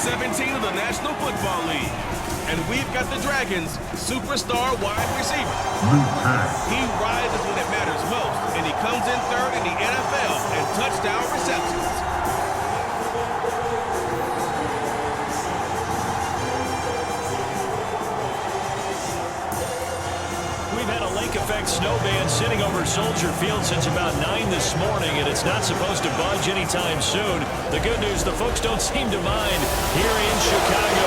17 of the National Football League. And we've got the Dragons' superstar wide receiver. He rises when it matters most, and he comes in third in the NFL in touchdown receptions. We've had a lake effect snow band sitting over Soldier Field since about 9 this morning, and it's not supposed to budge anytime soon. The good news, the folks don't seem to mind here in Chicago.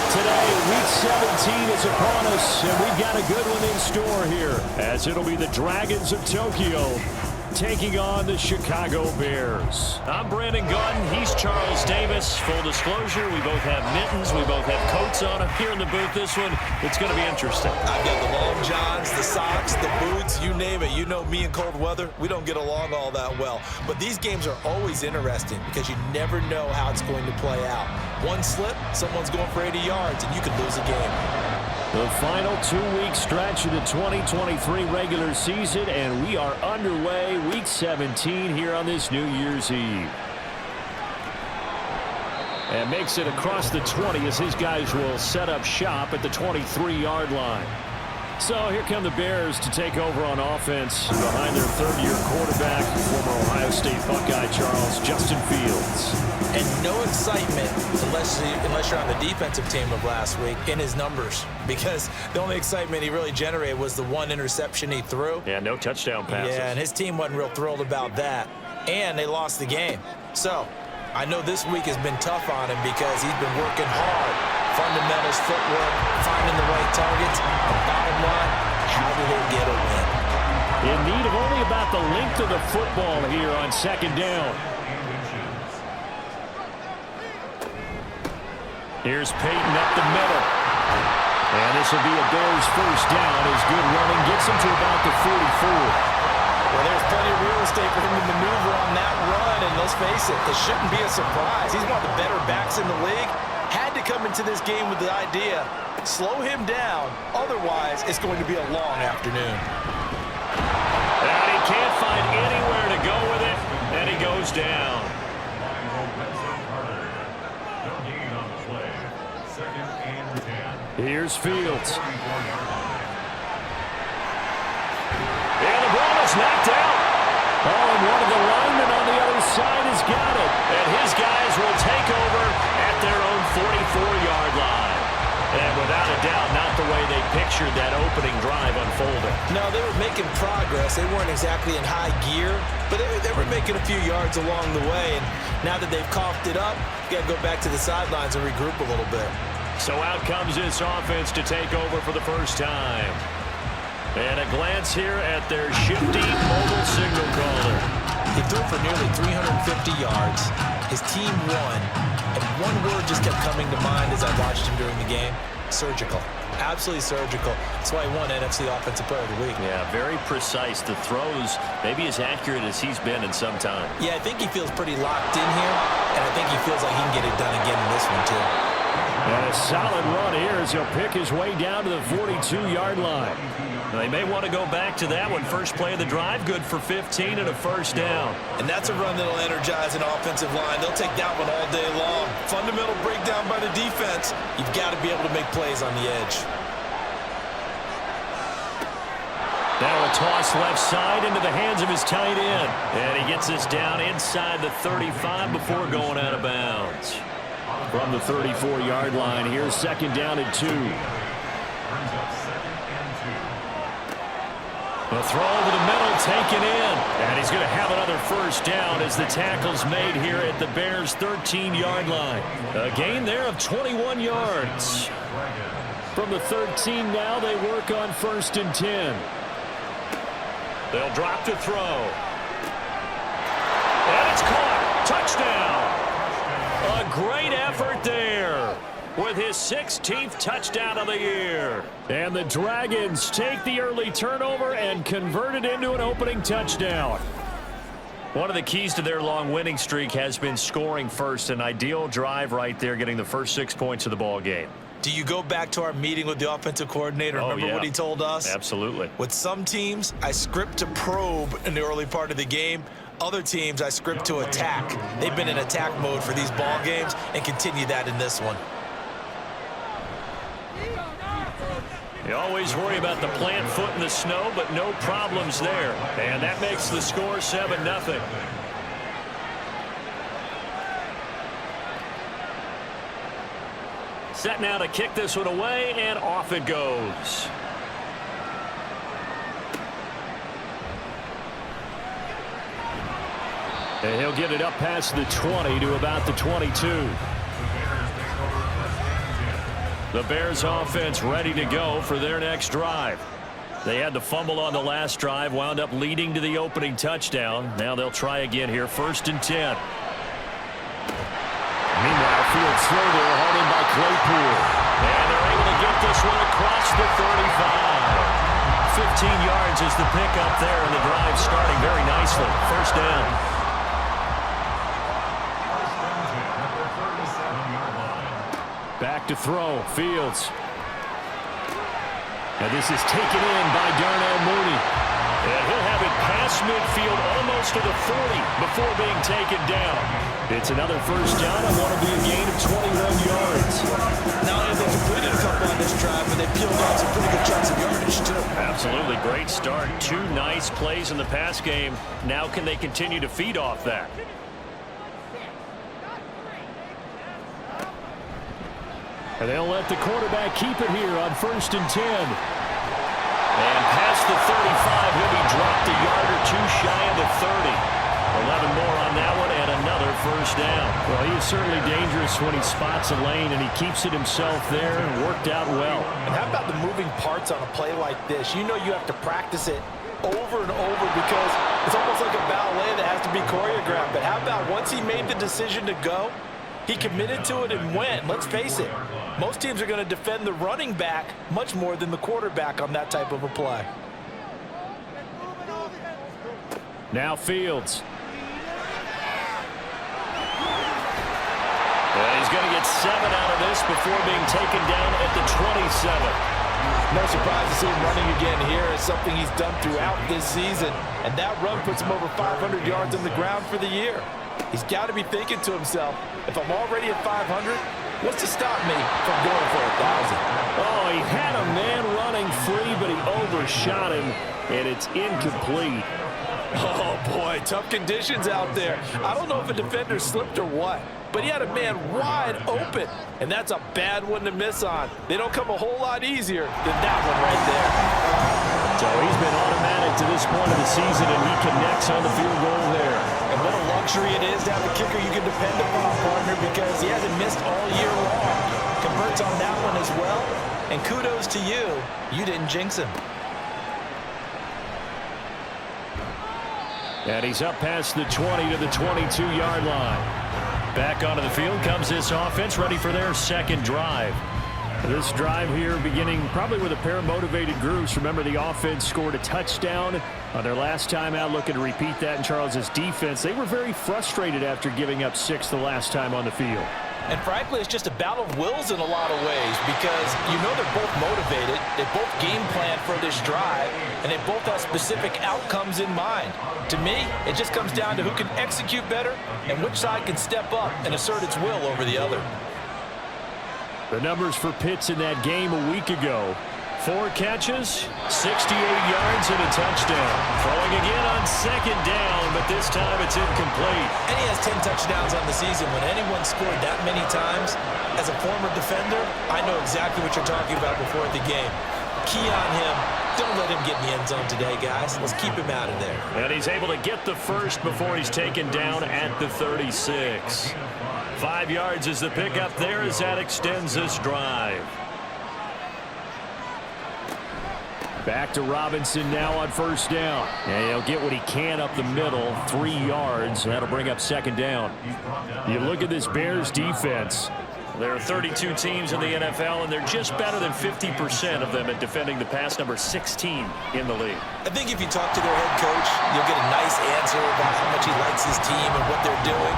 Today, Week 17 is upon us, and we've got a good one in store here, as it'll be the Dragons of Tokyo taking on the Chicago Bears. I'm Brandon Gaudin. He's Charles Davis. Full disclosure, we both have mittens. We both have coats on up here in the booth. This one, it's going to be interesting. I've got the long johns, the socks, the boots, you name it. You know me in cold weather, we don't get along all that well. But these games are always interesting because you never know how it's going to play out. One slip, someone's going for 80 yards, and you could lose a game. The final 2-week stretch of the 2023 regular season, and we are underway Week 17 here on this New Year's Eve. And makes it across the 20 as his guys will set up shop at the 23-yard line. So here come the Bears to take over on offense behind their third-year quarterback, former Ohio State Buckeye Justin Fields. And no excitement unless you're on the defensive team of last week in his numbers, because the only excitement he really generated was the one interception he threw. Yeah, no touchdown passes. Yeah, and his team wasn't real thrilled about that, and they lost the game. So I know this week has been tough on him because he's been working hard. Fundamentals, footwork, finding the right targets. And bottom line, how do they get a win? In need of only about the length of the football here on second down. Here's Peyton up the middle. And this will be a Bears first down as good running gets him to about the 44. Well, there's plenty of real estate for him to maneuver on that run, and let's face it, it shouldn't be a surprise. He's one of the better backs in the league. Had to come into this game with the idea, slow him down, otherwise it's going to be a long afternoon. And he can't find anywhere to go with it, and he goes down. Here's Fields. And the ball is knocked out. Oh, and one of the linemen on the other side has got it. And his guys will take over at their own 44-yard line. And without a doubt, not the way they pictured that opening drive unfolding. No, they were making progress. They weren't exactly in high gear, but they were making a few yards along the way. And now that they've coughed it up, you got to go back to the sidelines and regroup a little bit. So out comes this offense to take over for the first time. And a glance here at their shifty mobile signal caller. He threw for nearly 350 yards. His team won. And one word just kept coming to mind as I watched him during the game. Surgical. Absolutely surgical. That's why he won NFC Offensive Player of the Week. Yeah, very precise. The throws maybe as accurate as he's been in some time. Yeah, I think he feels pretty locked in here. And I think he feels like he can get it done again in this one, too. And a solid run here as he'll pick his way down to the 42-yard line. Now, they may want to go back to that one. First play of the drive, good for 15 and a first down. And that's a run that'll energize an offensive line. They'll take that one all day long. Fundamental breakdown by the defense. You've got to be able to make plays on the edge. Now a toss left side into the hands of his tight end. And he gets this down inside the 35 before going out of bounds. From the 34-yard line, here's second down and 2. A throw over the middle, taken in. And he's going to have another first down as the tackle's made here at the Bears' 13-yard line. A gain there of 21 yards. From the 13 now, they work on 1st and 10. They'll drop to throw. And it's caught. Touchdown. A great effort there with his 16th touchdown of the year. And the Dragons take the early turnover and convert it into an opening touchdown. One of the keys to their long winning streak has been scoring first. An ideal drive right there, getting the first 6 points of the ball game. Do you go back to our meeting with the offensive coordinator? Remember what he told us? Absolutely. With some teams, I script to probe in the early part of the game. Other teams I script to attack. They've been in attack mode for these ball games and continue that in this one. You always worry about the plant foot in the snow, but no problems there. And that makes the score 7-0. Set now to kick this one away, and off it goes. And he'll get it up past the 20 to about the 22. The Bears offense ready to go for their next drive. They had the fumble on the last drive, wound up leading to the opening touchdown. Now they'll try again here, 1st and 10. Meanwhile, field slow there, hauled in by Claypool. And they're able to get this one across the 35. 15 yards is the pickup there, and the drive starting very nicely. 1st down. Back to throw, Fields. And this is taken in by Darnell Mooney. And he'll have it past midfield almost to the 40 before being taken down. It's another 1st down and want to be a gain of 21 yards. Not only have they completed a couple on this drive, but they peeled out some pretty good chunks of yardage, too. Absolutely great start. 2 nice plays in the pass game. Now can they continue to feed off that? And they'll let the quarterback keep it here on 1st and 10. And past the 35, he'll be dropped a yard or 2 shy of the 30. 11 more on that one and another 1st down. Well, he is certainly dangerous when he spots a lane, and he keeps it himself there and worked out well. And how about the moving parts on a play like this? You know you have to practice it over and over because it's almost like a ballet that has to be choreographed. But how about once he made the decision to go, he committed to it and went. Let's face it, most teams are going to defend the running back much more than the quarterback on that type of a play. Now Fields. And he's going to get 7 out of this before being taken down at the 27. No surprise to see him running again here. It's something he's done throughout this season. And that run puts him over 500 yards on the ground for the year. He's got to be thinking to himself, if I'm already at 500, what's to stop me from going for 1,000? Oh, he had a man running free, but he overshot him, and it's incomplete. Oh, boy, tough conditions out there. I don't know if a defender slipped or what, but he had a man wide open, and that's a bad one to miss on. They don't come a whole lot easier than that one right there. So he's been automatic to this point of the season, and he connects on the field goal there. And what a luxury it is to have a kicker you can depend upon, partner, because he hasn't missed all year long. Converts on that one as well, and kudos to you. You didn't jinx him. And he's up past the 20 to the 22-yard line. Back onto the field comes this offense, ready for their 2nd drive. This drive here beginning probably with a pair of motivated groups. Remember, the offense scored a touchdown on their last time out, looking to repeat that in Charles's defense. They were very frustrated after giving up 6 the last time on the field. And frankly, it's just a battle of wills in a lot of ways because you know they're both motivated, they both game plan for this drive, and they both have specific outcomes in mind. To me, it just comes down to who can execute better and which side can step up and assert its will over the other. The numbers for Pitts in that game a week ago. 4 catches, 68 yards, and a touchdown. Throwing again on 2nd down, but this time it's incomplete. And he has 10 touchdowns on the season. When anyone scored that many times, as a former defender, I know exactly what you're talking about before the game. Key on him. Don't let him get in the end zone today, guys. Let's keep him out of there. And he's able to get the first before he's taken down at the 36. 5 yards is the pickup there as that extends this drive. Back to Robinson now on 1st down. And he'll get what he can up the middle, 3 yards. That'll bring up 2nd down. You look at this Bears defense. There are 32 teams in the NFL, and they're just better than 50% of them at defending the pass, number 16 in the league. I think if you talk to their head coach, you'll get a nice answer about how much he likes his team and what they're doing.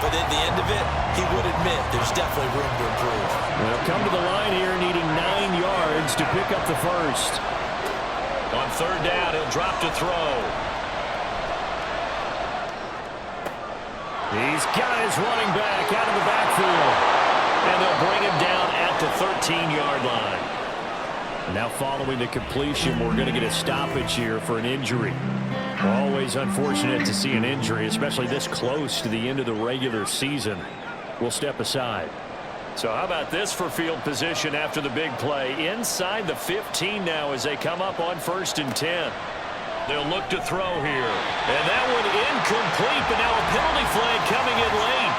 But at the end of it, he would admit there's definitely room to improve. They'll come to the line here needing 9 yards to pick up the first. On 3rd down, he'll drop to throw. He's got his running back out of the backfield. And they'll bring him down at the 13-yard line. Now following the completion, we're going to get a stoppage here for an injury. Always unfortunate to see an injury, especially this close to the end of the regular season. We'll step aside. So how about this for field position after the big play? Inside the 15 now as they come up on 1st and 10. They'll look to throw here. And that one incomplete, but now a penalty flag coming in late.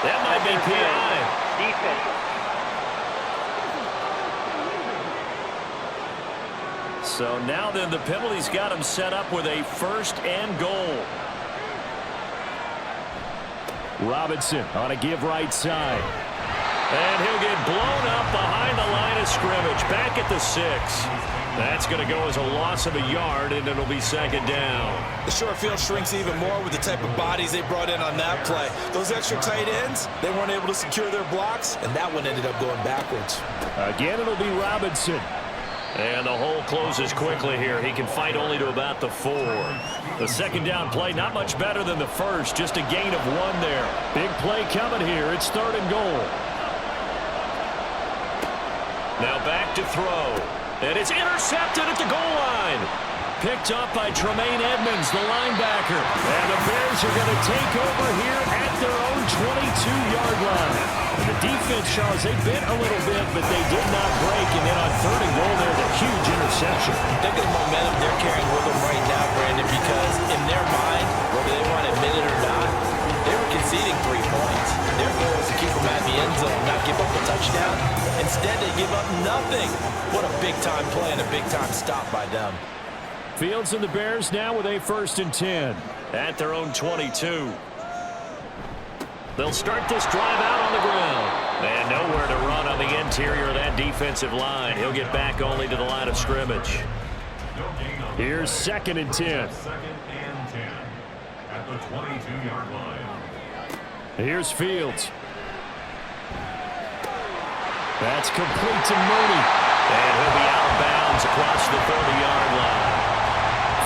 That might be PI. Defense. So now then the penalty's got him set up with a 1st and goal. Robinson on a give right side. And he'll get blown up behind the line of scrimmage. Back at the 6. That's going to go as a loss of a yard, and it'll be 2nd down. The short field shrinks even more with the type of bodies they brought in on that play. Those extra tight ends, they weren't able to secure their blocks, and that one ended up going backwards. Again, it'll be Robinson. And the hole closes quickly here. He can fight only to about the 4. The 2nd down play, not much better than the 1st. Just a gain of 1 there. Big play coming here. It's 3rd and goal. Now back to throw. And it's intercepted at the goal line. Picked up by Tremaine Edmonds, the linebacker. And the Bears are going to take over here at their own 22-yard line. And the defense, Charles, they bit a little bit, but they did not break. And then on 3rd and goal, there's a huge interception. Think of the momentum they're carrying with them right now, Brandon, because in their mind, whether they want to admit it or not, they were conceding 3 points. Their goal was to keep them at the end zone, not give up a touchdown. Instead, they give up nothing. What a big-time play and a big-time stop by them. Fields and the Bears now with a 1st and 10 at their own 22. They'll start this drive out on the ground. And nowhere to run on the interior of that defensive line. He'll get back only to the line of scrimmage. Here's 2nd and 10. At the 22-yard line. Here's Fields. That's complete to Mooney. And he'll be out of bounds across the 30-yard line.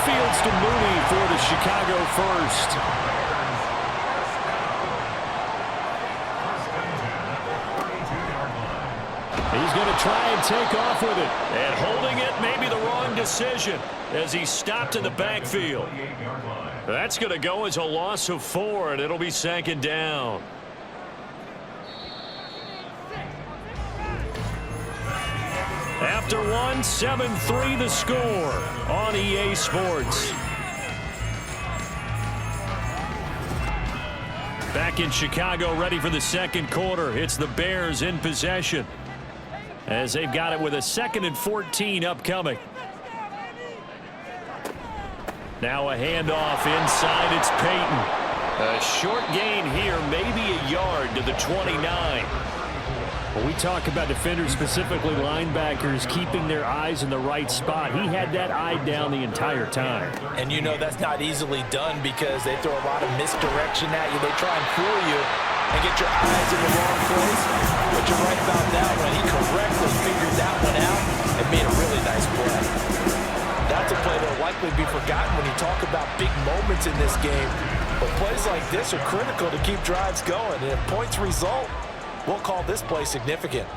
Fields to Mooney for the Chicago first. He's going to try and take off with it. And holding it may be the wrong decision as he stopped in the backfield. That's going to go as a loss of 4, and it'll be 2nd down. After 1, 7-3 the score on EA Sports. Back in Chicago, ready for the 2nd quarter. It's the Bears in possession as they've got it with a 2nd and 14 upcoming. Now a handoff inside. It's Payton. A short gain here, maybe a yard to the 29. When we talk about defenders, specifically linebackers, keeping their eyes in the right spot, he had that eye down the entire time. And you know that's not easily done because they throw a lot of misdirection at you. They try and fool you and get your eyes in the wrong place. But you're right about that one. He correctly figured that one out and made a really nice play. That's a play that will likely be forgotten when you talk about big moments in this game. But plays like this are critical to keep drives going. And if points result, we'll call this play significant.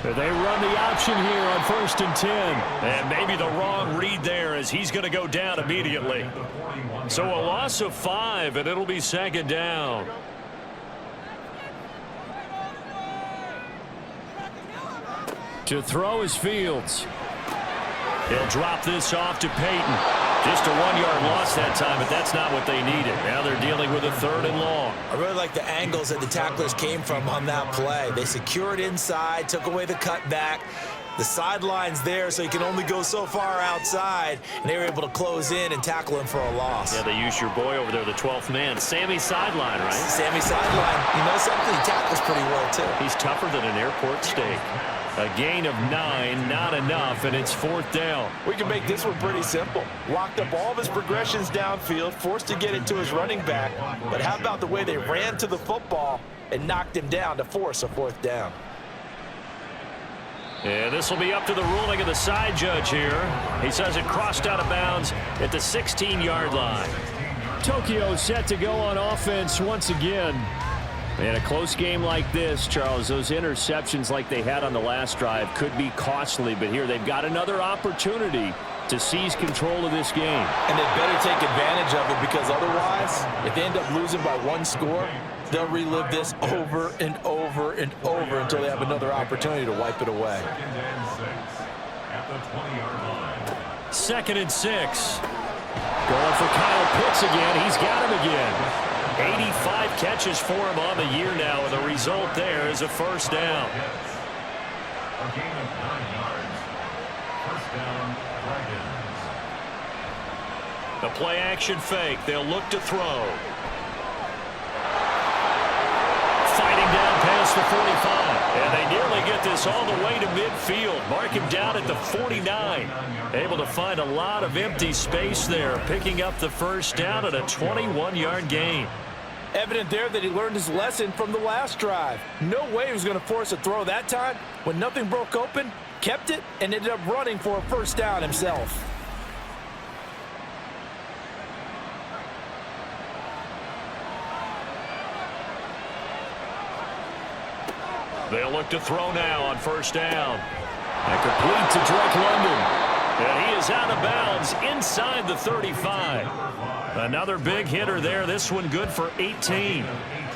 They run the option here on 1st and 10. And maybe the wrong read there as he's going to go down immediately. So a loss of 5, and it'll be 2nd down. To throw is Fields. He'll drop this off to Payton. Just a 1-yard loss that time, but that's not what they needed. Now they're dealing with a 3rd and long. I really like the angles that the tacklers came from on that play. They secured inside, took away the cutback. The sideline's there, so you can only go so far outside, and they were able to close in and tackle him for a loss. Yeah, they used your boy over there, the 12th man. Sammy sideline, right? Sammy sideline. You know something? He tackles pretty well, too. He's tougher than an airport steak. A gain of 9, not enough, and it's 4th down. We can make this one pretty simple. Locked up all of his progressions downfield, forced to get it to his running back. But how about the way they ran to the football and knocked him down to force a 4th down? And this will be up to the ruling of the side judge here. He says it crossed out of bounds at the 16-yard line. Tokyo set to go on offense once again. In a close game like this, Charles, those interceptions like they had on the last drive could be costly, but here they've got another opportunity to seize control of this game. And they better take advantage of it, because otherwise, if they end up losing by one score, they'll relive this over and over and over until they have another opportunity to wipe it away. At the 20-yard line. 2nd and 6. Going for Kyle Pitts again. He's got him again. 85 catches for him on the year now, and the result there is a first down. A gain of 9 yards. First down, Dragons. The play action fake. They'll look to throw. Fighting down past the 45. And they nearly get this all the way to midfield. Mark him down at the 49. Able to find a lot of empty space there. Picking up the first down at a 21-yard gain. Evident there that he learned his lesson from the last drive. No way he was going to force a throw that time. When nothing broke open, kept it, and ended up running for a first down himself. They'll look to throw now on first down. And complete to Drake London. And he is out of bounds inside the 35. Another big hitter there. This one good for 18.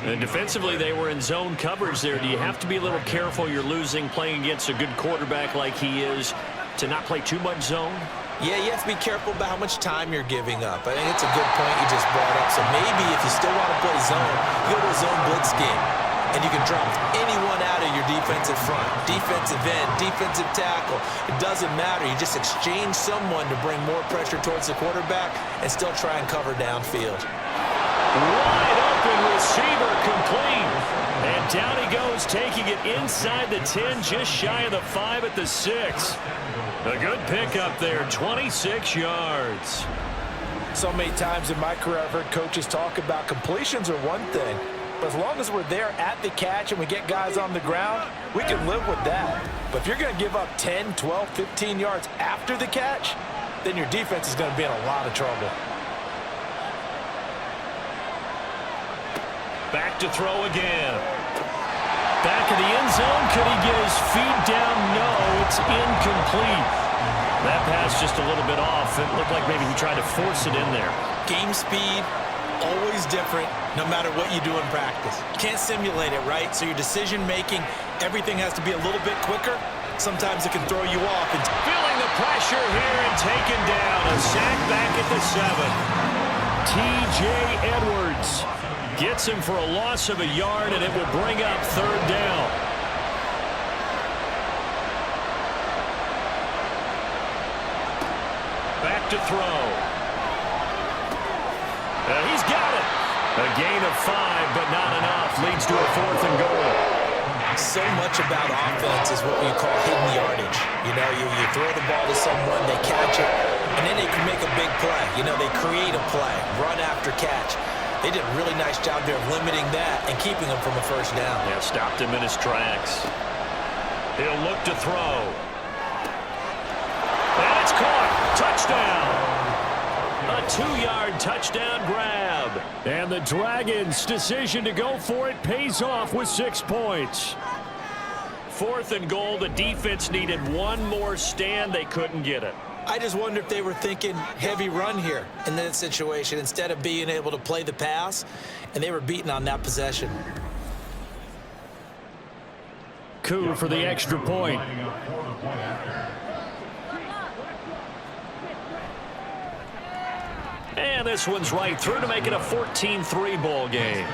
And defensively, they were in zone coverage there. Do you have to be a little careful? You're losing playing against a good quarterback like he is to not play too much zone? Yeah, you have to be careful about how much time you're giving up. I think it's a good point you just brought up. So maybe if you still want to play zone, you go to a zone blitz game. And you can drop anyone out of your defensive front. Defensive end, defensive tackle. It doesn't matter. You just exchange someone to bring more pressure towards the quarterback and still try and cover downfield. Wide open receiver complete. And down he goes, taking it inside the 10, just shy of the 5 at the 6. A good pickup there, 26 yards. So many times in my career I've heard coaches talk about completions are one thing. But as long as we're there at the catch and we get guys on the ground, we can live with that. But if you're going to give up 10, 12, 15 yards after the catch, then your defense is going to be in a lot of trouble. Back to throw again. Back of the end zone. Could he get his feet down? No, it's incomplete. That pass just a little bit off. It looked like maybe he tried to force it in there. Game speed, always different, no matter what you do in practice. You can't simulate it, right? So your decision-making, everything has to be a little bit quicker. Sometimes it can throw you off. And feeling the pressure here and taken down. A sack back at the 7. T.J. Edwards gets him for a loss of a yard, and it will bring up third down. Back to throw. He's got it. A gain of 5, but not enough. Leads to a 4th and goal. So much about offense is what we call hidden yardage. You know, you throw the ball to someone, they catch it, and then they can make a big play. You know, they create a play, run after catch. They did a really nice job there of limiting that and keeping him from a first down. Yeah, stopped him in his tracks. He'll look to throw. And it's caught. Touchdown. A 2-yard touchdown grab. And the Dragons' decision to go for it pays off with 6 points. 4th and goal. The defense needed one more stand. They couldn't get it. I just wonder if they were thinking heavy run here in that situation instead of being able to play the pass, and they were beaten on that possession. Coup for the extra point. And this one's right through to make it a 14-3 ball game.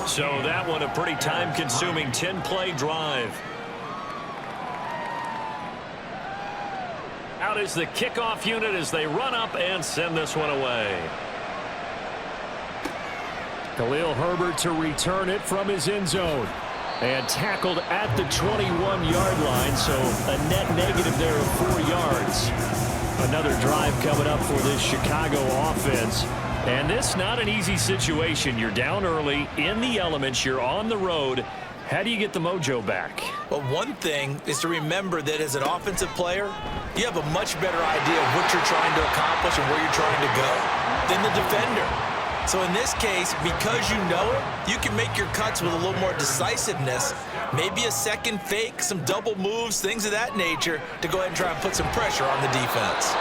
So that one a pretty time-consuming 10-play drive. Out is the kickoff unit as they run up and send this one away. Khalil Herbert to return it from his end zone. And tackled at the 21-yard line, so a net negative there of 4 yards. Another drive coming up for this Chicago offense. And this not an easy situation. You're down early in the elements. You're on the road. How do you get the mojo back? Well, one thing is to remember that as an offensive player, you have a much better idea of what you're trying to accomplish and where you're trying to go than the defender. So in this case, because you know it, you can make your cuts with a little more decisiveness, maybe a second fake, some double moves, things of that nature, to go ahead and try and put some pressure on the defense.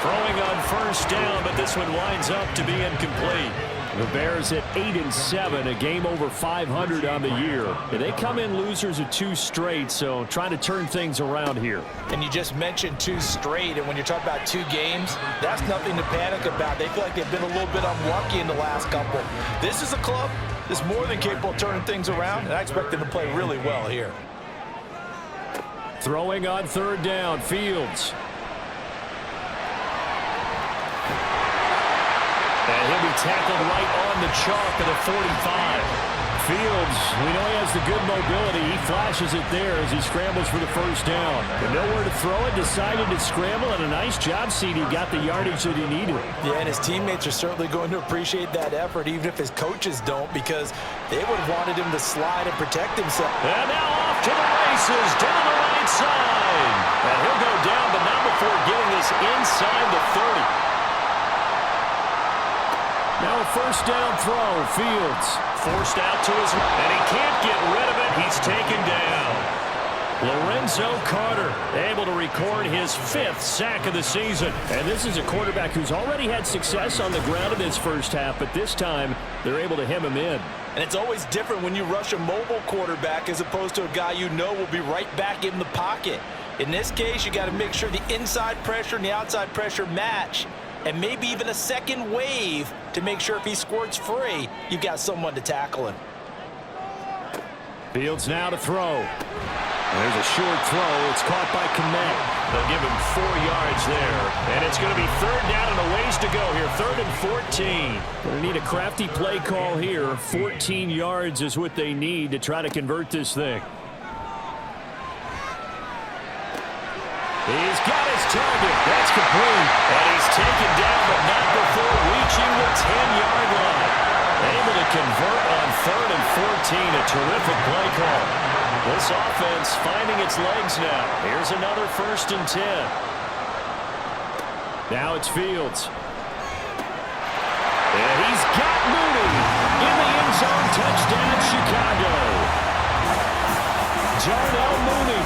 Throwing on first down, but this one winds up to be incomplete. The Bears at 8-7, a game over 500 on the year. And they come in losers of 2 straight, so trying to turn things around here. And you just mentioned 2 straight, and when you're talking about 2 games, that's nothing to panic about. They feel like they've been a little bit unlucky in the last couple. This is a club that's more than capable of turning things around, and I expect them to play really well here. Throwing on third down, Fields. And he'll be tackled right on the chalk at the 45. Fields, we know he has the good mobility. He flashes it there as he scrambles for the first down. But nowhere to throw it, decided to scramble, and a nice job, CD. Got the yardage that he needed. Yeah, and his teammates are certainly going to appreciate that effort, even if his coaches don't, because they would have wanted him to slide and protect himself. And now off to the races, down the right side. And he'll go down, but not before getting this inside the 30. Now a first down throw, Fields. Forced out to his right, and he can't get rid of it. He's taken down. Lorenzo Carter able to record his 5th sack of the season. And this is a quarterback who's already had success on the ground in this first half, but this time they're able to hem him in. And it's always different when you rush a mobile quarterback as opposed to a guy you know will be right back in the pocket. In this case, you got to make sure the inside pressure and the outside pressure match, and maybe even a second wave to make sure if he squirts free, you've got someone to tackle him. Fields now to throw. There's a short throw. It's caught by Kmet. They'll give him 4 yards there. And it's going to be third down and a ways to go here. 3rd and 14. Going to need a crafty play call here. 14 yards is what they need to try to convert this thing. He's got his target. That's complete. And he's taken down, but not before reaching the 10-yard line. Able to convert on 3rd and 14. A terrific play call. This offense finding its legs now. Here's another 1st and 10. Now it's Fields. And he's got Mooney in the end zone. Touchdown, Chicago. Darnell Mooney,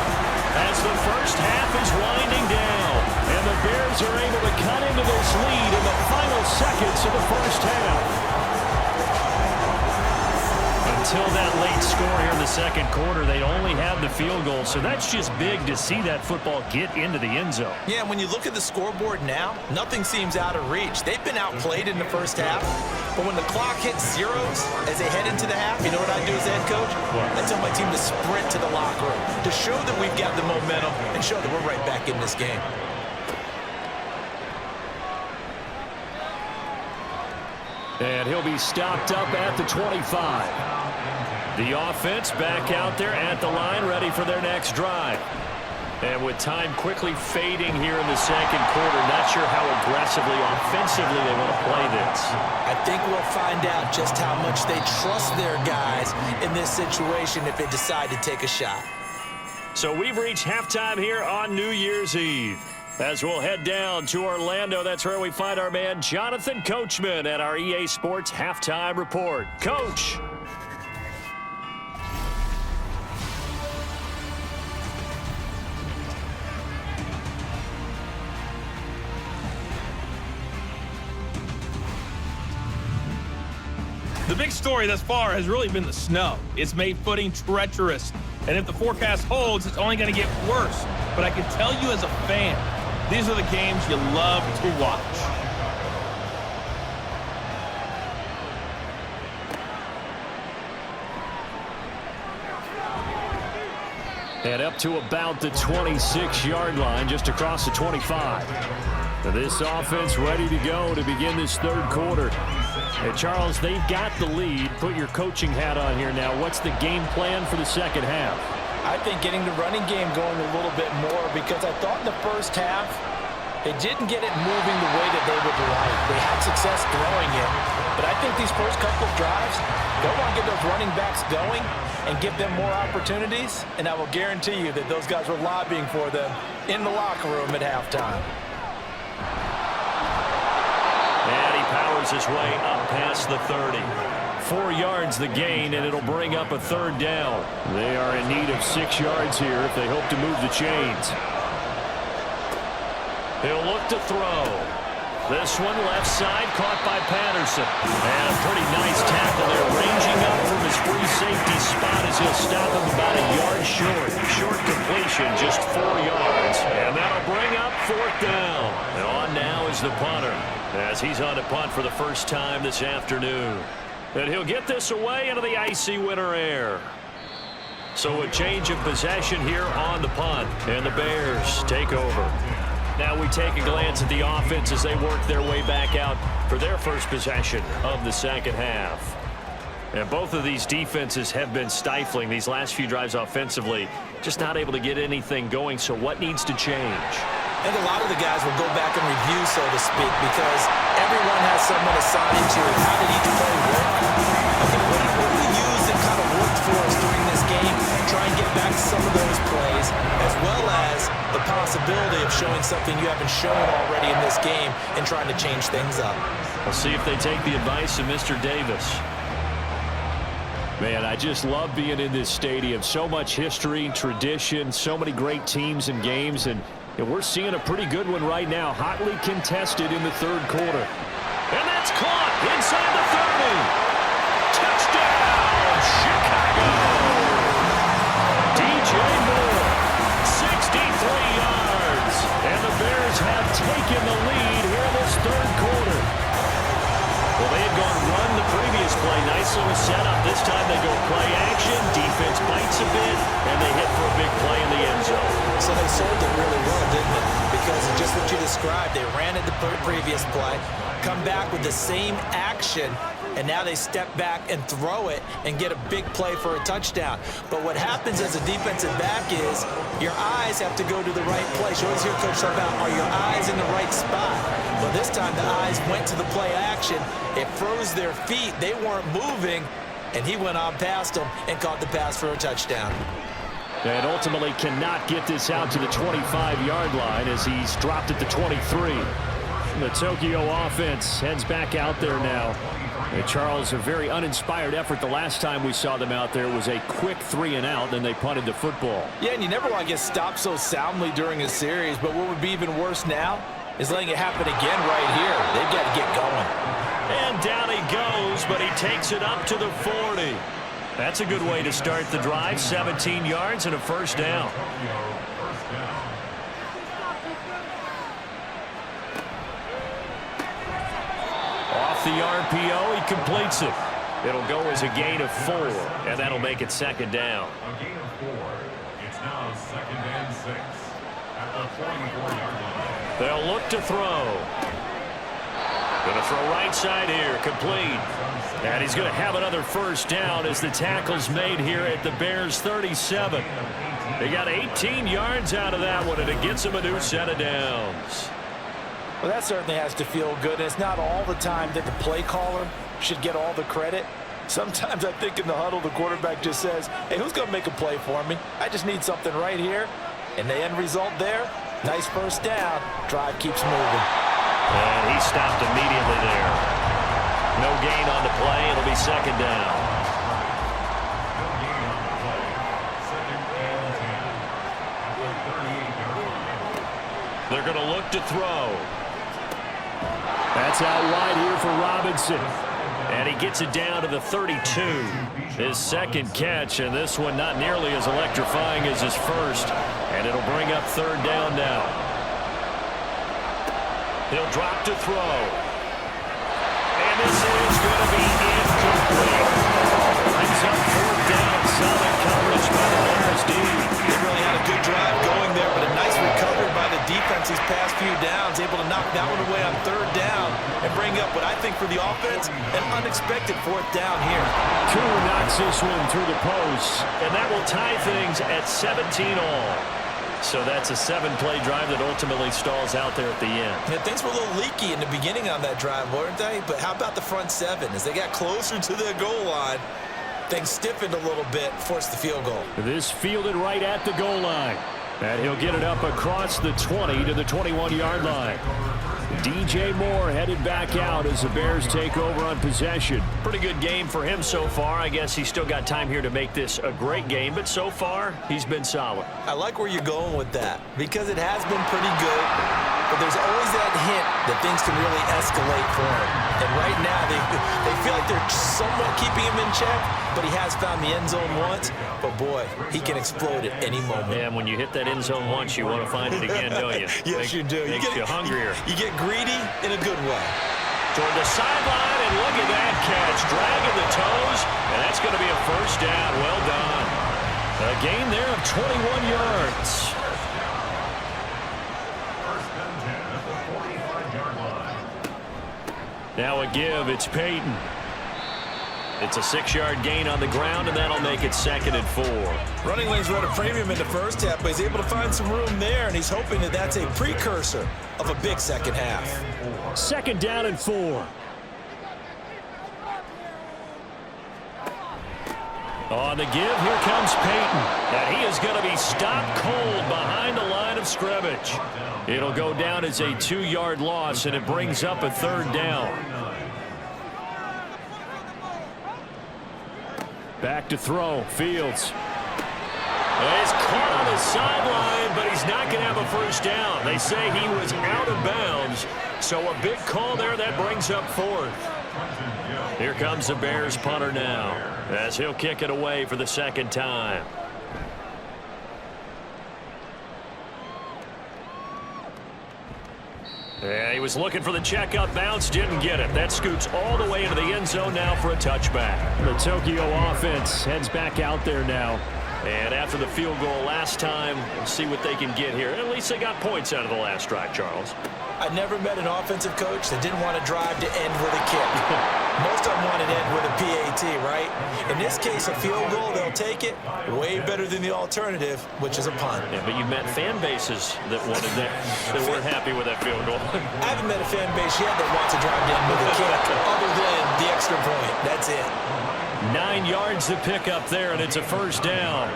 as the first half is winding down, and the Bears are able to cut into this lead in the final seconds of the first half. Until that late score here in the second quarter, they only had the field goal, so that's just big to see that football get into the end zone. Yeah, and when you look at the scoreboard now, nothing seems out of reach. They've been outplayed in the first half, but when the clock hits zeros as they head into the half, you know what I do as head coach? I tell my team to sprint to the locker room to show that we've got the momentum and show that we're right back in this game. And he'll be stopped up at the 25. The offense back out there at the line, ready for their next drive. And with time quickly fading here in the second quarter, not sure how aggressively, offensively they want to play this. I think we'll find out just how much they trust their guys in this situation if they decide to take a shot. So we've reached halftime here on New Year's Eve. As we'll head down to Orlando, that's where we find our man Jonathan Coachman at our EA Sports Halftime Report. Coach. The big story thus far has really been the snow. It's made footing treacherous, and if the forecast holds, it's only going to get worse. But I can tell you as a fan, these are the games you love to watch. And up to about the 26-yard line, just across the 25. This offense ready to go to begin this third quarter. And Charles, they've got the lead. Put your coaching hat on here now. What's the game plan for the second half? I think getting the running game going a little bit more, because I thought in the first half they didn't get it moving the way that they would like. They had success throwing it, but I think these first couple of drives, they'll want to get those running backs going and give them more opportunities, and I will guarantee you that those guys were lobbying for them in the locker room at halftime. And he powers his way up past the 30. 4 yards the gain, and it'll bring up a third down. They are in need of 6 yards here if they hope to move the chains. He'll look to throw. This one left side, caught by Patterson. And a pretty nice tackle there, ranging up from his free safety spot as he'll stop him about a yard short. Short completion, just 4 yards. And that'll bring up 4th down. And on now is the punter, as he's on to punt for the first time this afternoon. And he'll get this away into the icy winter air. So a change of possession here on the punt, and the Bears take over. Now we take a glance at the offense as they work their way back out for their first possession of the second half. And both of these defenses have been stifling these last few drives offensively, just not able to get anything going. So what needs to change? I think a lot of the guys will go back and review, so to speak, because everyone has someone assigned to how did each play work. Okay, what do we use that kind of worked for us during this game? Try and get back to some of those plays, as well as the possibility of showing something you haven't shown already in this game and trying to change things up. We'll see if they take the advice of Mr. Davis. Man, I just love being in this stadium. So much history, tradition, so many great teams and games, and we're seeing a pretty good one right now, hotly contested in the third quarter. And that's caught inside the 30. Touchdown, Chicago! DJ Moore, 63 yards. And the Bears have taken the lead here in this third quarter. Well, they had gone run the previous play. Nice little setup. This time they go play action. Defense bites a bit, and they hit for a big play in the end zone. So they sold it really well, didn't it? Because of just what you described. They ran at the previous play, come back with the same action, and now they step back and throw it and get a big play for a touchdown. But what happens as a defensive back is your eyes have to go to the right place. You always hear Coach talk about, are your eyes in the right spot? Well, this time the eyes went to the play action. It froze their feet. They weren't moving, and he went on past them and caught the pass for a touchdown. And ultimately cannot get this out to the 25-yard line as he's dropped at the 23. The Tokyo offense heads back out there now. And Charles, a very uninspired effort. The last time we saw them out there was a quick 3-and-out, then they punted the football. Yeah, and you never want to get stopped so soundly during a series, but what would be even worse now is letting it happen again right here. They've got to get going. And down he goes, but he takes it up to the 40. That's a good way to start the drive. 17 yards and a first down. Off the RPO, he completes it. It'll go as a gain of 4, and that'll make it second down. A gain of 4. It's now 2nd and 6 at the 24-yard line. They'll look to throw. Going to throw right side here, complete. And he's going to have another first down as the tackle's made here at the Bears' 37. They got 18 yards out of that one, and it gets them a new set of downs. Well, that certainly has to feel good. It's not all the time that the play caller should get all the credit. Sometimes I think in the huddle, the quarterback just says, hey, who's going to make a play for me? I just need something right here. And the end result there, nice first down. Drive keeps moving. And he stopped immediately there. No gain on the play. It'll be second down. No gain on the play. 2nd and 10 at the 38-yard line. They're going to look to throw. That's out wide here for Robinson. And he gets it down to the 32. His second catch, and this one not nearly as electrifying as his first. And it'll bring up third down now. He'll drop to throw. And this is going to be incomplete. Brings up fourth down. Solid coverage by the Bears D. They really had a good drive going there, but a nice recovery by the defense these past few downs. Able to knock that one away on third down and bring up what I think for the offense, an unexpected fourth down here. Koo knocks this one through the post, and that will tie things at 17 all. So that's a 7-play drive that ultimately stalls out there at the end. Yeah, things were a little leaky in the beginning on that drive, weren't they? But how about the front 7? As they got closer to the goal line, things stiffened a little bit, forced the field goal. This fielded right at the goal line. And he'll get it up across the 20 to the 21-yard line. DJ Moore headed back out as the Bears take over on possession. Pretty good game for him so far. I guess he's still got time here to make this a great game, but so far, he's been solid. I like where you're going with that because it has been pretty good, but there's always that hint that things can really escalate for him. And right now, they feel like they're somewhat keeping him in check, but he has found the end zone once. But, boy, he can explode at any moment. Yeah, and when you hit that end zone once, you want to find it again, don't you? Yes, you do. Makes you hungrier. You get greedy in a good way. Toward the sideline, and look at that catch. Dragging the toes, and that's going to be a first down. Well done. A gain there of 21 yards. First and 10 at the 45-yard line. Now a give. It's Peyton. It's a 6-yard gain on the ground, and that'll make it 2nd and 4. Running lanes were at a premium in the first half, but he's able to find some room there, and he's hoping that that's a precursor of a big second half. 2nd down and 4. On the give, here comes Peyton. And he is going to be stopped cold behind the line of scrimmage. It'll go down as a 2-yard loss, and it brings up a 3rd down. Back to throw. Fields. He's caught on the sideline, but he's not going to have a first down. They say he was out of bounds, so a big call there. That brings up 4th. Here comes the Bears punter now, as he'll kick it away for the 2nd time. Yeah, he was looking for the checkup bounce, didn't get it. That scoots all the way into the end zone now for a touchback. The Tokyo offense heads back out there now. And after the field goal last time, we'll see what they can get here. At least they got points out of the last drive, Charles. I never met an offensive coach that didn't want to drive to end with a kick. Most of them wanted to end with a PAT, right? In this case, a field goal, they'll take it. Way better than the alternative, which is a punt. Yeah, but you met fan bases that wanted that weren't happy with that field goal. I haven't met a fan base yet that wants to drive to end with a kick, other than the extra point. That's it. 9 yards to pick up there, and it's a first down.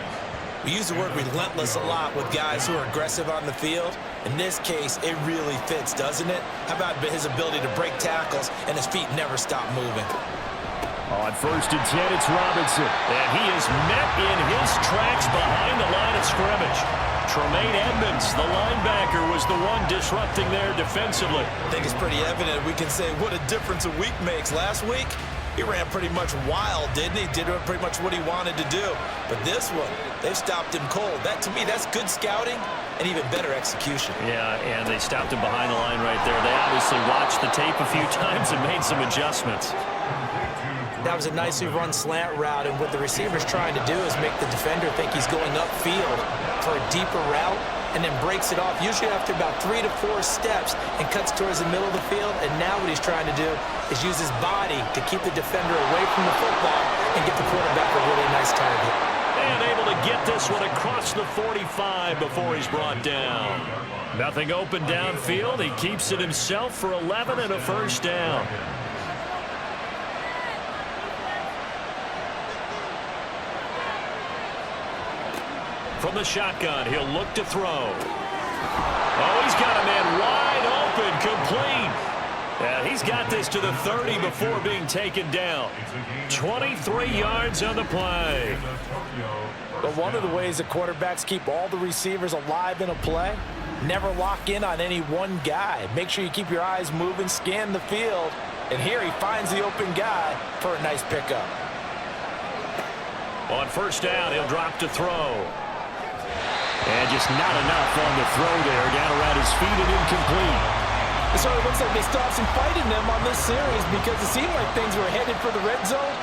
We use the word relentless a lot with guys who are aggressive on the field. In this case, it really fits, doesn't it? How about his ability to break tackles and his feet never stop moving? On 1st and 10, it's Robinson. And he is met in his tracks behind the line of scrimmage. Tremaine Edmonds, the linebacker, was the one disrupting there defensively. I think it's pretty evident. We can say what a difference a week makes. Last week, he ran pretty much wild, didn't he? Did pretty much what he wanted to do. But this one, they've stopped him cold. That, to me, that's good scouting and even better execution. Yeah, and they stopped him behind the line right there. They obviously watched the tape a few times and made some adjustments. That was a nicely run slant route, and what the receiver's trying to do is make the defender think he's going upfield for a deeper route and then breaks it off, usually after about 3 to 4 steps, and cuts towards the middle of the field. And now what he's trying to do is use his body to keep the defender away from the football and get the quarterback a really nice target. And able to get this one across the 45 before he's brought down. Nothing open downfield. He keeps it himself for 11 and a first down. From the shotgun, he'll look to throw. Oh, he's got a man wide open, complete. And he's got this to the 30 before being taken down. 23 yards on the play. But one of the ways the quarterbacks keep all the receivers alive in a play, never lock in on any one guy. Make sure you keep your eyes moving, scan the field. And here he finds the open guy for a nice pickup. On first down, he'll drop to throw. And just not enough on the throw there. Down around his feet and incomplete. So it looks like they stopped some fighting them on this series because it seemed like things were headed for the red zone.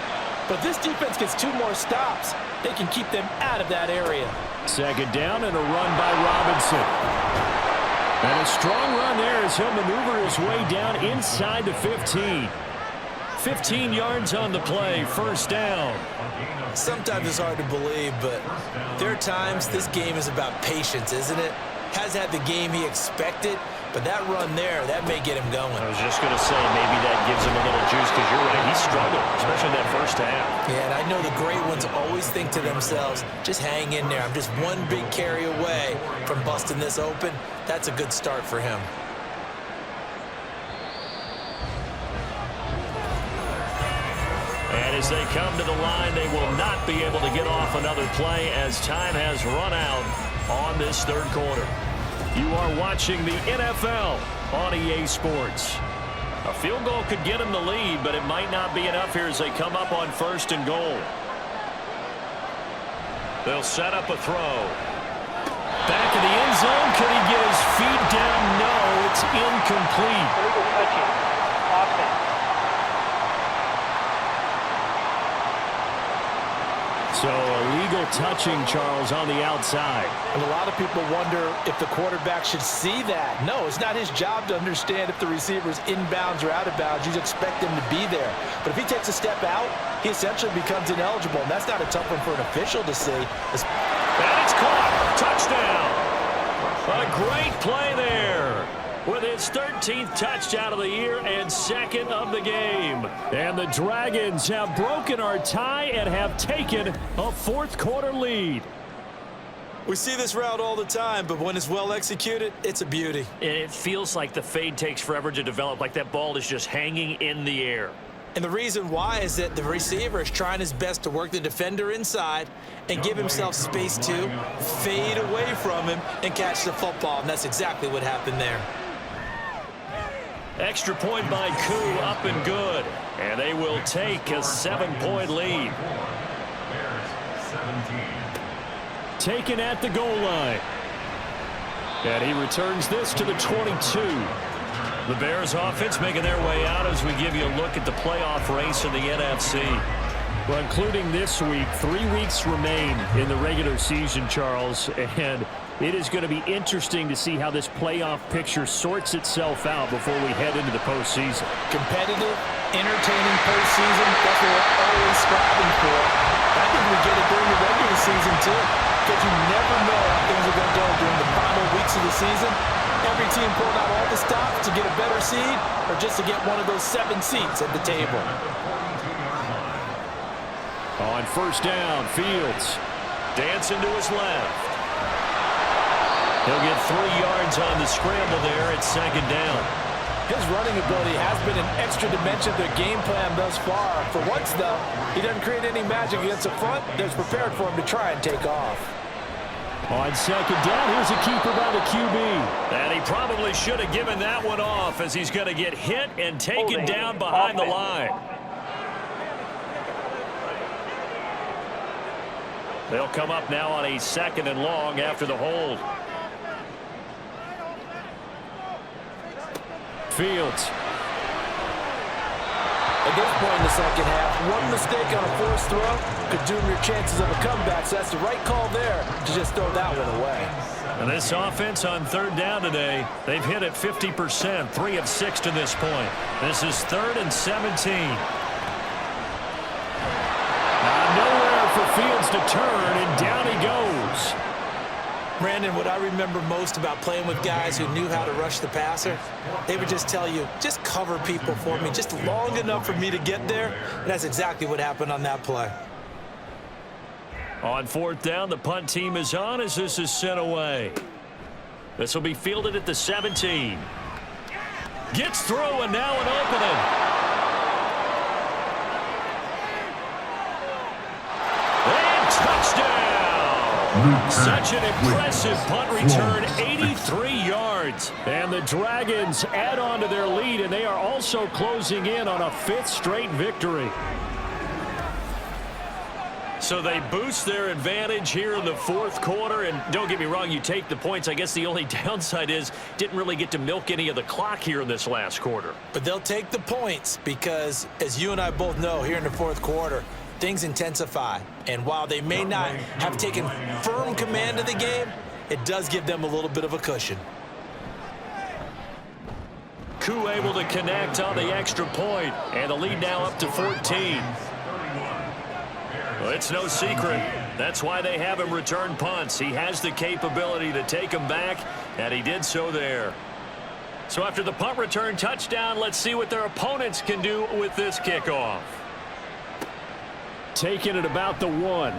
But this defense gets 2 more stops. They can keep them out of that area. 2nd down and a run by Robinson. And a strong run there as he'll maneuver his way down inside the 15. 15 yards on the play, first down. Sometimes it's hard to believe, but there are times this game is about patience, isn't it? Has had the game he expected, but that run there, that may get him going. I was just going to say, maybe that gives him a little juice, because you're right, he struggled, especially in that first half. Yeah, and I know the great ones always think to themselves, just hang in there. I'm just one big carry away from busting this open. That's a good start for him. And as they come to the line, they will not be able to get off another play as time has run out on this third quarter. You are watching the NFL on EA Sports. A field goal could get them the lead, but it might not be enough here as they come up on first and goal. They'll set up a throw. Back in the end zone. Could he get his feet down? No, it's incomplete. Illegal touching. Offense. So illegal touching, Charles, on the outside. And a lot of people wonder if the quarterback should see that. No, it's not his job to understand if the receiver's inbounds or out of bounds. You just expect him to be there. But if he takes a step out, he essentially becomes ineligible. And that's not a tough one for an official to see. And it's caught. Touchdown. A great play there. With his 13th touchdown of the year and second of the game. And the Dragons have broken our tie and have taken a fourth quarter lead. We see this route all the time, but when it's well executed, it's a beauty. And it feels like the fade takes forever to develop, like that ball is just hanging in the air. And the reason why is that the receiver is trying his best to work the defender inside and give himself space to fade away from him and catch the football. And that's exactly what happened there. Extra point by Koo, up and good. And they will take a 7-point lead. Bears 17. Taken at the goal line. And he returns this to the 22. The Bears offense making their way out as we give you a look at the playoff race in the NFC. Well, including this week, 3 weeks remain in the regular season, Charles, and it is going to be interesting to see how this playoff picture sorts itself out before we head into the postseason. Competitive, entertaining postseason, that's what we're always striving for. I think we get it during the regular season, too, because you never know how things are going to go during the final weeks of the season. Every team pulling out all the stops to get a better seed or just to get one of those 7 seats at the table. On first down, Fields dancing to his left. He'll get 3 yards on the scramble there at second down. His running ability has been an extra dimension to their game plan thus far. For once, though, he doesn't create any magic against the front that's prepared for him to try and take off. On second down, here's a keeper by the QB. And he probably should have given that one off as he's going to get hit and taken down behind the line. They'll come up now on a 2nd and long after the hold. Fields. At this point in the second half, one mistake on a forced throw could doom your chances of a comeback. So that's the right call there to just throw that one away. And this offense on third down today, they've hit it 50%, 3 of 6 to this point. This is 3rd and 17. Now nowhere for Fields to turn, and down he goes. Brandon, what I remember most about playing with guys who knew how to rush the passer, they would just tell you, just cover people for me, just long enough for me to get there. And that's exactly what happened on that play. On 4th down, the punt team is on as this is sent away. This will be fielded at the 17. Gets through, and now an opening. And touchdown! Such an impressive punt return, 83 yards. And the Dragons add on to their lead, and they are also closing in on a 5th straight victory. So they boost their advantage here in the 4th quarter. And don't get me wrong, you take the points. I guess the only downside is didn't really get to milk any of the clock here in this last quarter. But they'll take the points because, as you and I both know, here in the 4th quarter, things intensify. And while they may not have taken firm command of the game, it does give them a little bit of a cushion. Ku able to connect on the extra point, and the lead now up to 14. Well, it's no secret. That's why they have him return punts. He has the capability to take them back, and he did so there. So after the punt return touchdown, let's see what their opponents can do with this kickoff. Taking it about the 1.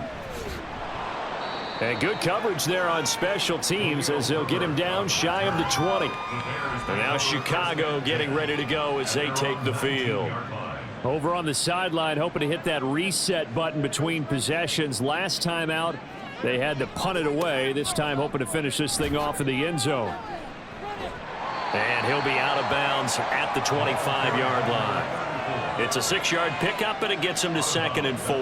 And good coverage there on special teams as they'll get him down shy of the 20. And now Chicago getting ready to go as they take the field. Over on the sideline, hoping to hit that reset button between possessions. Last time out, they had to punt it away. This time hoping to finish this thing off in the end zone. And he'll be out of bounds at the 25-yard line. It's a 6-yard pickup, and it gets him to 2nd and 4. A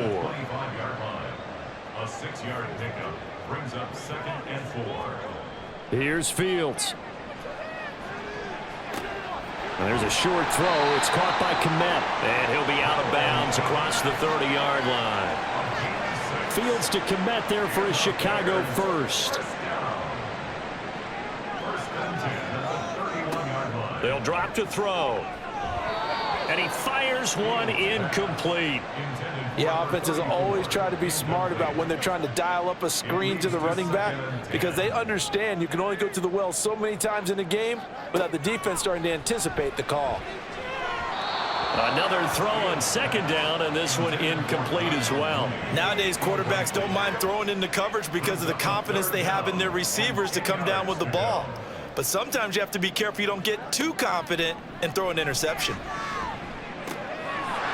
6-yard pickup brings up 2nd and 4. Here's Fields. And there's a short throw. It's caught by Kmet. And he'll be out of bounds across the 30-yard line. Fields to Kmet there for a Chicago first. They'll drop to throw. And he fires one incomplete. Yeah, offenses always try to be smart about when they're trying to dial up a screen to the running back because they understand you can only go to the well so many times in a game without the defense starting to anticipate the call. Another throw on 2nd down, and this one incomplete as well. Nowadays, quarterbacks don't mind throwing into coverage because of the confidence they have in their receivers to come down with the ball. But sometimes you have to be careful you don't get too confident and throw an interception.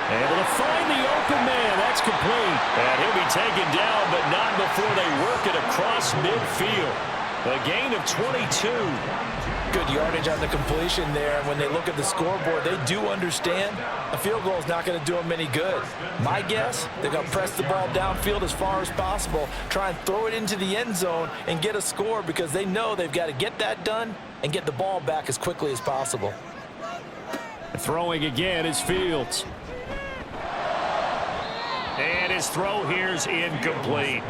Able to find the open man. That's complete. And he'll be taken down, but not before they work it across midfield. A gain of 22. Good yardage on the completion there. And when they look at the scoreboard, they do understand a field goal is not going to do them any good. My guess, they're going to press the ball downfield as far as possible, try and throw it into the end zone and get a score because they know they've got to get that done and get the ball back as quickly as possible. Throwing again is Fields. And his throw here's incomplete.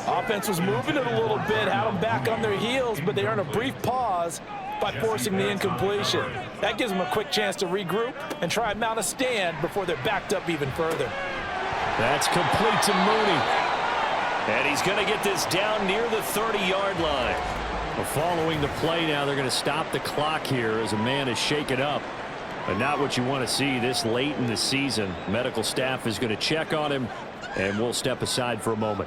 Offense was moving it a little bit, had them back on their heels, but they earn a brief pause by forcing the incompletion. That gives them a quick chance to regroup and try and mount a stand before they're backed up even further. That's complete to Mooney. And he's going to get this down near the 30-yard line. Well, following the play now, they're going to stop the clock here as a man is shaken up. But not what you want to see this late in the season. Medical staff is going to check on him, and we'll step aside for a moment.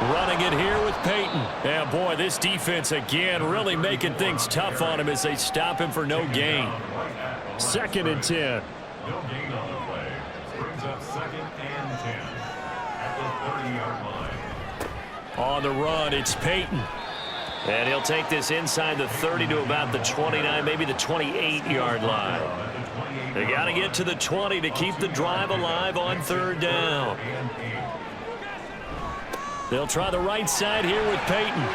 Running it here with Peyton. And boy, this defense again really making things tough on him as they stop him for no gain. 2nd and 10. No gain on the play. Brings up 2nd and 10 at the 30-yard line. On the run, it's Peyton. And he'll take this inside the 30 to about the 29, maybe the 28-yard line. They got to get to the 20 to keep the drive alive on 3rd down. They'll try the right side here with Peyton.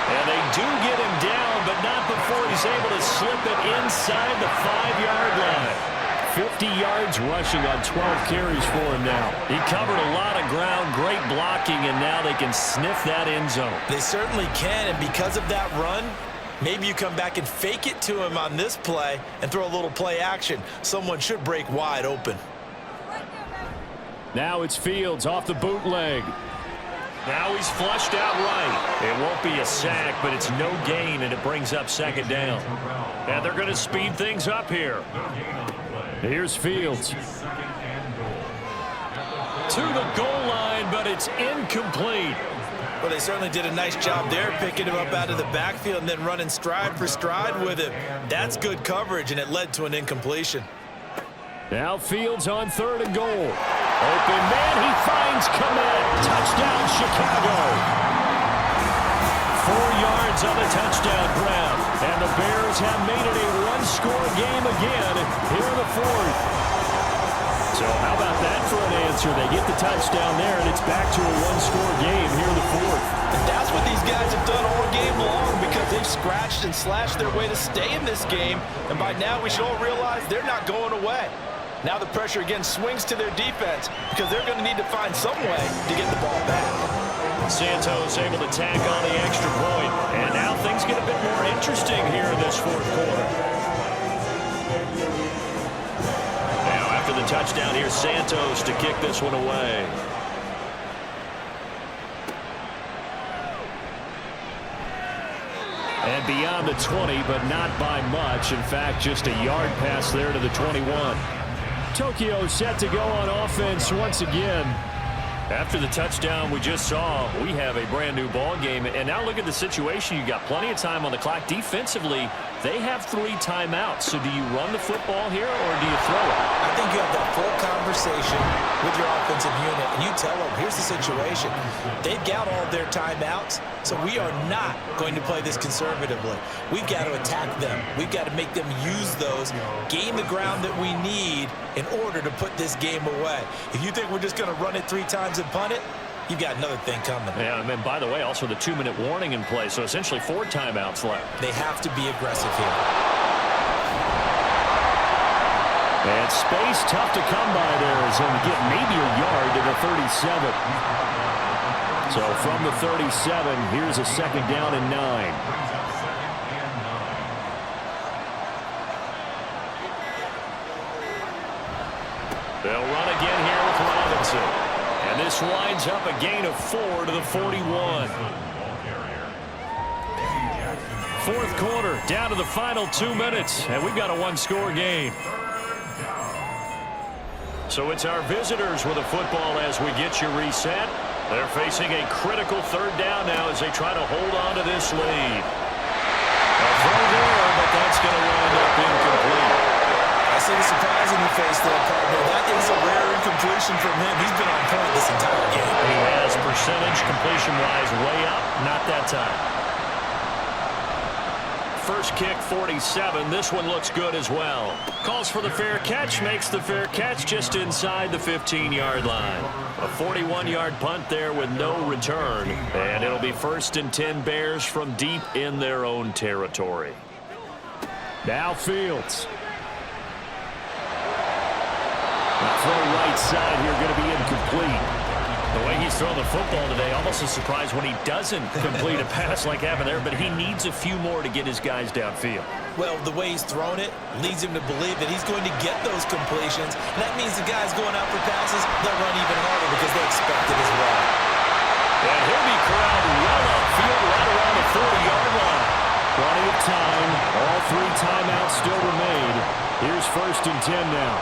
And they do get him down, but not before he's able to slip it inside the 5-yard line. 50 yards rushing on 12 carries for him now. He covered a lot of ground, great blocking, and now they can sniff that end zone. They certainly can, and because of that run, maybe you come back and fake it to him on this play and throw a little play action. Someone should break wide open. Now it's Fields off the bootleg. Now he's flushed out right. It won't be a sack, but it's no gain, and it brings up 2nd down. And they're going to speed things up here. Here's Fields. To the goal line, but it's incomplete. Well, they certainly did a nice job there, picking him up out of the backfield and then running stride for stride with him. That's good coverage, and it led to an incompletion. Now Fields on 3rd and goal. Open man, he finds Kmet. Touchdown, Chicago. 4 yards on the touchdown grab. And the Bears have made it a one-score game again here in the 4th. So how about that for an answer? They get the touchdown there, and it's back to a one-score game here in the 4th. And that's what these guys have done all game long because they've scratched and slashed their way to stay in this game. And by now we should all realize they're not going away. Now the pressure again swings to their defense because they're going to need to find some way to get the ball back. Santos able to tack on the extra point. And now things get a bit more interesting here in this fourth quarter. Now after the touchdown, here's Santos to kick this one away. And beyond the 20, but not by much. In fact, just a yard pass there to the 21. Tokyo set to go on offense once again. After the touchdown we just saw, we have a brand new ball game. And now look at the situation. You got plenty of time on the clock. Defensively, they have 3 timeouts. So do you run the football here or do you throw it? I think you have that full conversation with your offensive unit, and you tell them, here's the situation. They've got all their timeouts, so we are not going to play this conservatively. We've got to attack them. We've got to make them use those, gain the ground that we need in order to put this game away. If you think we're just going to run it 3 times and punt it, you've got another thing coming. Yeah, and then, by the way, also the 2-minute warning in play, so essentially 4 timeouts left. They have to be aggressive here. And space tough to come by there as he'll get maybe a yard to the 37. So from the 37, here's a 2nd down and 9. They'll run again here with Robinson. And this winds up a gain of 4 to the 41. Fourth quarter, down to the final 2 minutes, and we've got a 1-score game. So it's our visitors with a football as we get you reset. They're facing a critical 3rd down now as they try to hold on to this lead. A throw there, but that's going to wind up incomplete. I see the surprising he faced there, partner. That is a rare incompletion from him. He's been on point this entire game. He has percentage completion-wise way up, not that time. First kick, 47. This one looks good as well. Calls for the fair catch, makes the fair catch just inside the 15-yard line. A 41-yard punt there with no return. And it'll be 1st and 10 Bears from deep in their own territory. Now Fields. The throw right side here going to be incomplete. The way he's thrown the football today, almost a surprise when he doesn't complete a pass like happened there, but he needs a few more to get his guys downfield. Well, the way he's thrown it leads him to believe that he's going to get those completions. And that means the guys going out for passes, they'll run even harder because they expect it as well. And he'll be corralled well upfield right around the 40-yard line. Plenty of time. All 3 timeouts still remain. Here's 1st and 10 now.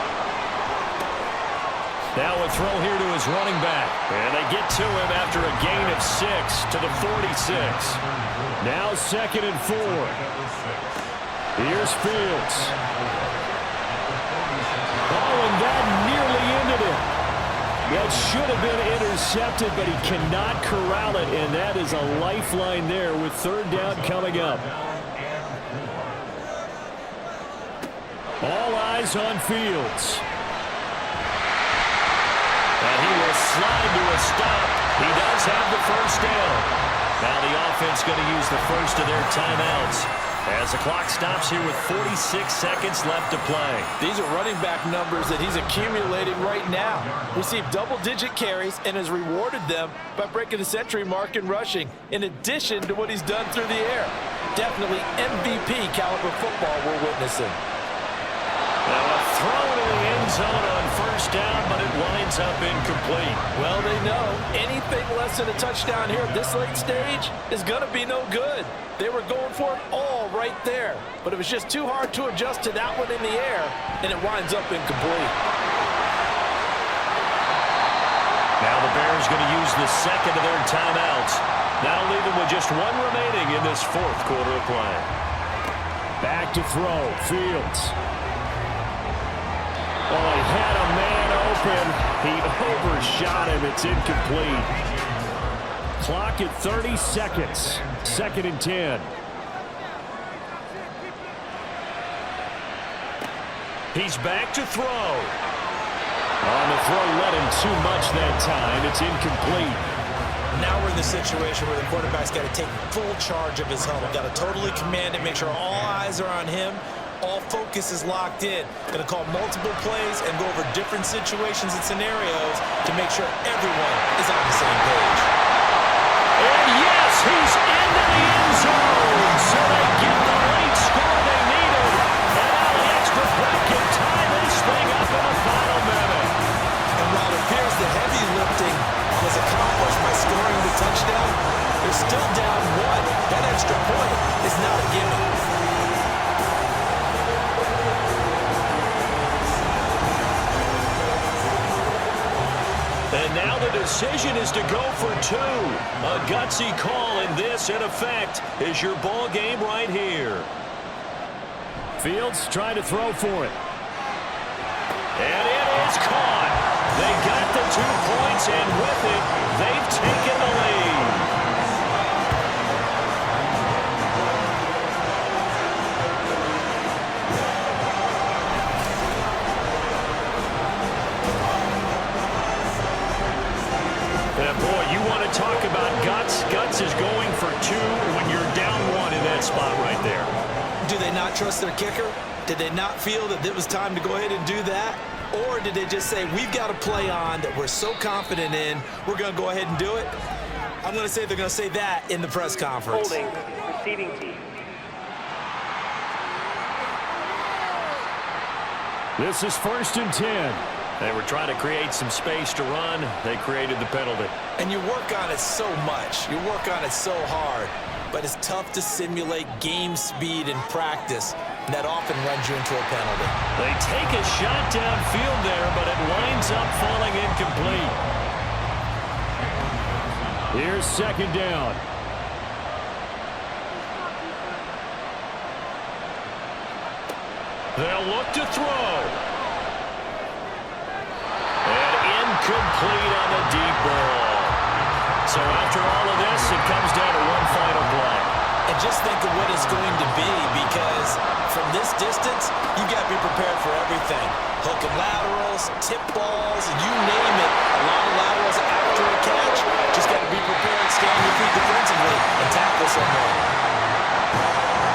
Now a throw here to his running back. And they get to him after a gain of 6 to the 46. Now 2nd and 4. Here's Fields. Oh, and that nearly ended it. That should have been intercepted, but he cannot corral it, and that is a lifeline there with 3rd down coming up. All eyes on Fields. And he will slide to a stop. He does have the 1st down. Now the offense going to use the 1st of their timeouts as the clock stops here with 46 seconds left to play. These are running back numbers that he's accumulating right now. Received double-digit carries and has rewarded them by breaking the century mark in rushing, in addition to what he's done through the air. Definitely MVP caliber football we're witnessing. Now a throw to the end zone on 1st down, but it winds up incomplete. Well, they know anything less than a touchdown here at this late stage is going to be no good. They were going for it all right there, but it was just too hard to adjust to that one in the air, and it winds up incomplete. Now the Bears going to use the 2nd of their timeouts. That'll leave them with just 1 remaining in this 4th quarter of play. Back to throw, Fields. Oh, he had a man open. He overshot him. It's incomplete. Clock at 30 seconds. 2nd and 10. He's back to throw. On the throw, let him too much that time. It's incomplete. Now we're in the situation where the quarterback's got to take full charge of his helmet. Got to totally command it, make sure all eyes are on him. All focus is locked in. Going to call multiple plays and go over different situations and scenarios to make sure everyone is on the same page. He's into the end zone. So they get the late score they needed. And now the extra point can tie this thing up in the final minute. And while it appears the heavy lifting was accomplished by scoring the touchdown, they're still down one. That extra point is not a gimme. And now the decision is to go for two. A gutsy call, and this, in effect, is your ball game right here. Fields trying to throw for it. And it is caught. They got the 2 points, and with it, they've taken the lead. And boy, you want to talk about guts. Guts is going for two when you're down one in that spot right there. Do they not trust their kicker? Did they not feel that it was time to go ahead and do that? Or did they just say, we've got a play on that we're so confident in, we're going to go ahead and do it? I'm going to say they're going to say that in the press conference. Holding, receiving team. This is 1st and 10. They were trying to create some space to run. They created the penalty. And you work on it so much. You work on it so hard. But it's tough to simulate game speed in practice. That often runs you into a penalty. They take a shot downfield there, but it winds up falling incomplete. Here's 2nd down. They'll look to throw. And incomplete on the deep ball. So after all of this, it comes down to one final play. And just think of what it's going to be, because from this distance, you've got to be prepared for everything. Hook and laterals, tip balls, you name it. A lot of laterals after a catch. Just got to be prepared, stay on your feet defensively, and tackle someone.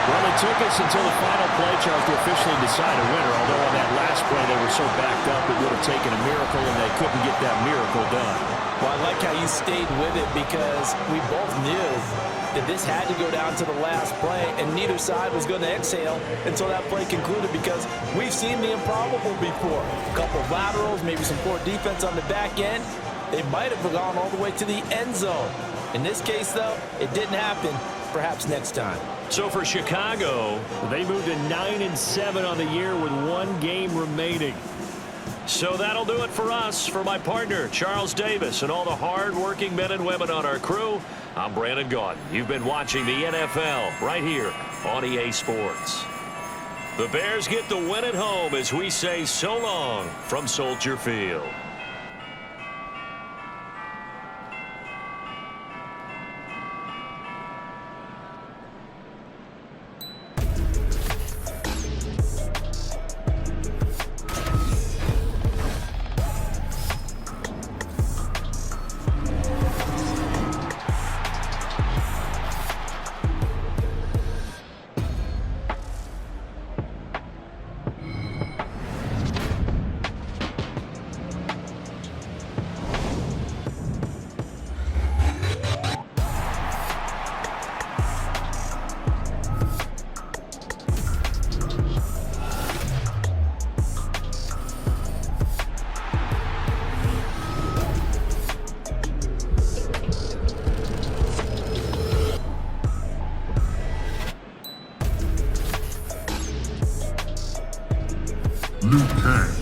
Well, it took us until the final play, Charles, to officially decide a winner. Although on that last play they were so backed up, it would have taken a miracle, and they couldn't get that miracle done. Well, I like how you stayed with it, because we both knew that this had to go down to the last play, and neither side was going to exhale until that play concluded, because we've seen the improbable before. A couple of laterals, maybe some poor defense on the back end. They might have gone all the way to the end zone. In this case, though, it didn't happen. Perhaps next time. So for Chicago, they moved to 9-7 on the year with one game remaining. So that'll do it for us. For my partner, Charles Davis, and all the hard-working men and women on our crew, I'm Brandon Gaudin. You've been watching the NFL right here on EA Sports. The Bears get the win at home as we say so long from Soldier Field. Lieutenant.